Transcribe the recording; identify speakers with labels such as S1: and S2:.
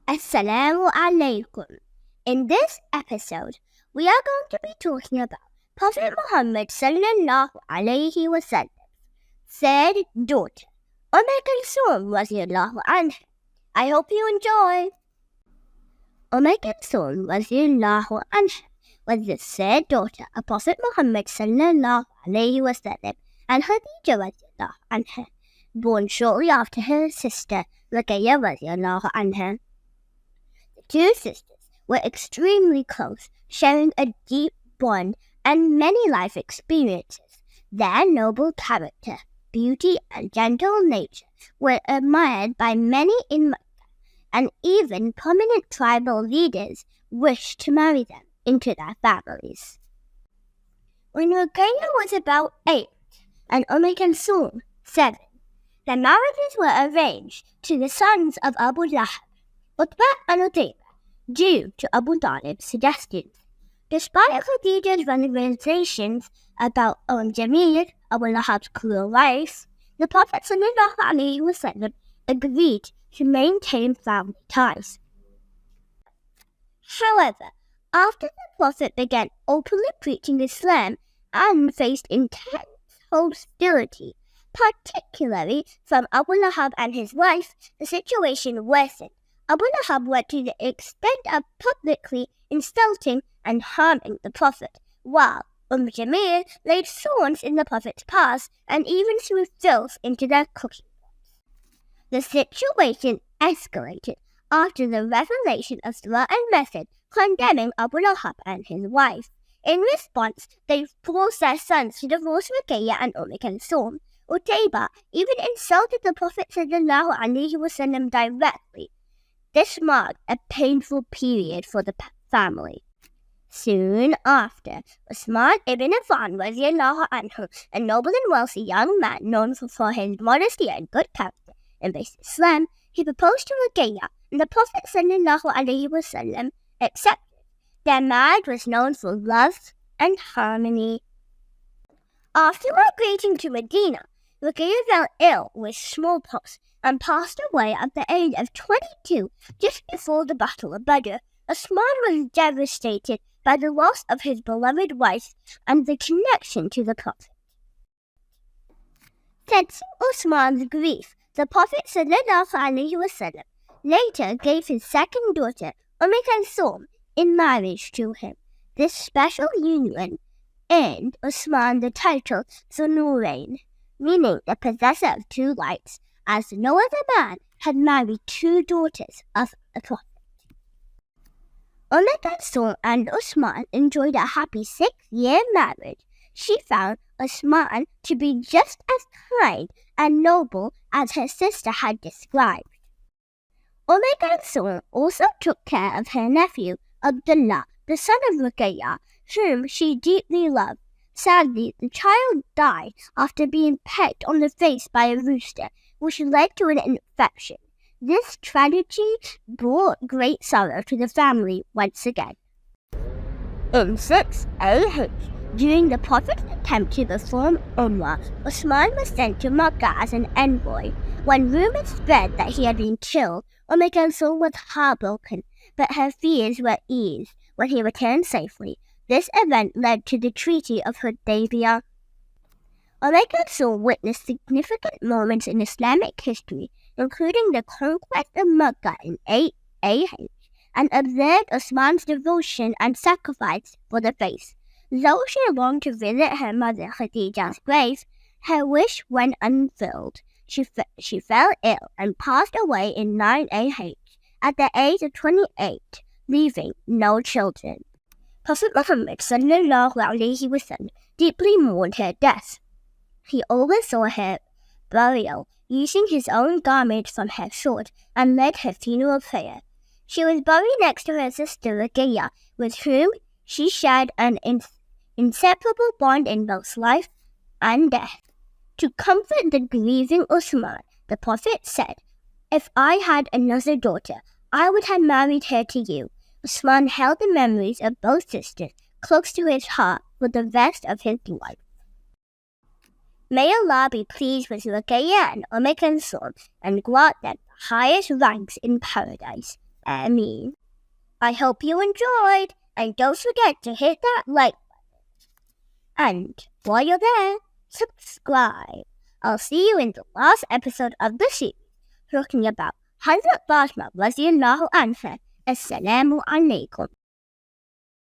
S1: Assalamu alaikum. In this episode, we are going to be talking about Prophet Muhammad sallallahu alaihi wasallam's third daughter, Kulthum radiallahu anha. I hope you enjoy. Kulthum radiallahu anha was the third daughter of Prophet Muhammad sallallahu alaihi wasallam and Khadija radiallahu anha, born shortly after her sister Ruqayyah radiallahu anha. Two sisters were extremely close, sharing a deep bond and many life experiences. Their noble character, beauty, and gentle nature were admired by many in Mecca, and even prominent tribal leaders wished to marry them into their families. When Ruqayyah was about 8 and Kulthum 7, their marriages were arranged to the sons of Abu Lahab, Utbah and Utbah, due to Abu Talib's suggestions. Despite Khadija's realizations about Jamil, Abu Lahab's cruel wife, the Prophet ﷺ agreed to maintain family ties. However, after the Prophet began openly preaching Islam and faced intense hostility, particularly from Abu Lahab and his wife, the situation worsened. Abu Lahab went to the extent of publicly insulting and harming the Prophet, while Jamil laid thorns in the Prophet's paths and even threw filth into their cooking pots. The situation escalated after the revelation of Surah al-Masad condemning Abu Lahab and his wife. In response, they forced their sons to divorce Ruqayyah and Kulthum. Utbah even insulted the Prophet ﷺ directly. This marked a painful period for the family. Soon after, Uthman ibn Affan radiallahu anhu, a noble and wealthy young man known for his modesty and good character, embraced Islam. He proposed to Ruqayyah, and the Prophet ﷺ accepted. Their marriage was known for love and harmony. After migrating to Medina, Ruqayyah fell ill with smallpox and passed away at the age of 22 just before the Battle of Badr. Uthman was devastated by the loss of his beloved wife and the connection to the Prophet. Sensing Uthman's grief, the Prophet ﷺ later gave his second daughter, Kulthum, in marriage to him. This special union earned Uthman the title Zunurain, meaning the possessor of two lights, as no other man had married two daughters of a prophet. Kulthum and Uthman enjoyed a happy 6-year marriage. She found Uthman to be just as kind and noble as her sister had described. Kulthum also took care of her nephew, Abdullah, the son of Ruqayyah, whom she deeply loved. Sadly, the child died after being pecked on the face by a rooster, which led to an infection. This tragedy brought great sorrow to the family once again. In 6 AH, during the Prophet's attempt to perform Umrah, Uthman was sent to Mecca as an envoy. When rumors spread that he had been killed, Kulthum was heartbroken, but her fears were eased when he returned safely. This event led to the Treaty of Hudaybiyah. Kulthum witnessed significant moments in Islamic history, including the conquest of Mecca in 8 AH, and observed Uthman's devotion and sacrifice for the faith. Though she longed to visit her mother Khadija's grave, her wish went unfulfilled. She fell ill and passed away in 9 AH at the age of 28, leaving no children. Prophet Muhammad ﷺ deeply mourned her death. He oversaw her burial, using his own garment from her sword, and led her funeral prayer. She was buried next to her sister Ruqayyah, with whom she shared an inseparable bond in both life and death. To comfort the grieving Uthman, the Prophet said, "If I had another daughter, I would have married her to you." Uthman held the memories of both sisters close to his heart for the rest of his life. May Allah be pleased with Ruqayyah and Kulthum and grant them the highest ranks in paradise. Ameen. I hope you enjoyed, and don't forget to hit that like button. And while you're there, subscribe. I'll see you in the last episode of the series, talking about Hazrat Fatima radiyallahu anha. Assalamu alaikum.